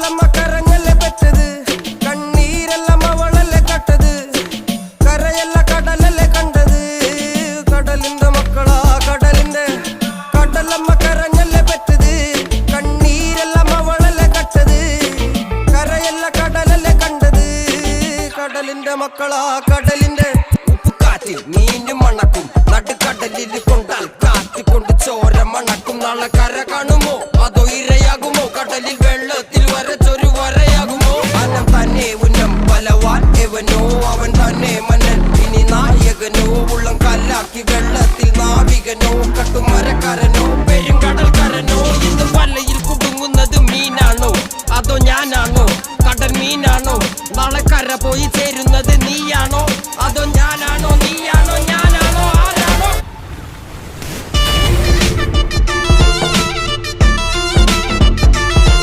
കടലമ്മ കരഞ്ഞല്ലേ പെറ്റത്, കണ്ണീരെല്ലാം അവളല്ലേ കട്ടത്, കരയല്ല കടലല്ലേ കണ്ടത്. കടലിന്റെ മക്കളാ കടലിന്റെ, കടലമ്മ കരഞ്ഞല്ലേ പെറ്റത്, കണ്ണീരെല്ലാം അവളല്ലേ കട്ടത്, കരയല്ല കടലല്ലേ കണ്ടത്. കടലിന്റെ മക്കളാ കടലിന്റെ. ഉപ്പുകാറ്റിൽ മീനും മണക്കും, നടുക്കടലിൽ കൊണ്ടാൽ കാറ്റിക്കൊണ്ട് ചോര മണക്കും. നാളെ കര കാണുമോ അതോ ഇരയാകുമോ, കടലിൽ വെള്ളത്തിൽ വരച്ചൊരു വരയാകുമോ. അനം തന്നെ ഉന്നം ബലവാൻ എവനോ, അവൻ തന്നെ മന്നൻ ഇനി നായകനോ. ഉള്ളം കല്ലാക്കി വെള്ളത്തിൽ നാവികനോ, കട്ടുമരക്കാരനോ പെരുങ്കടൽക്കാരനോ. ഇന്ന് വലയിൽ കുടുങ്ങുന്നത് മീനാണോ അതോ ഞാനാണോ, കടൽ മീനാണോ. നാളെ കര പോയി ചേരുന്നത് നീയാണോ അതോ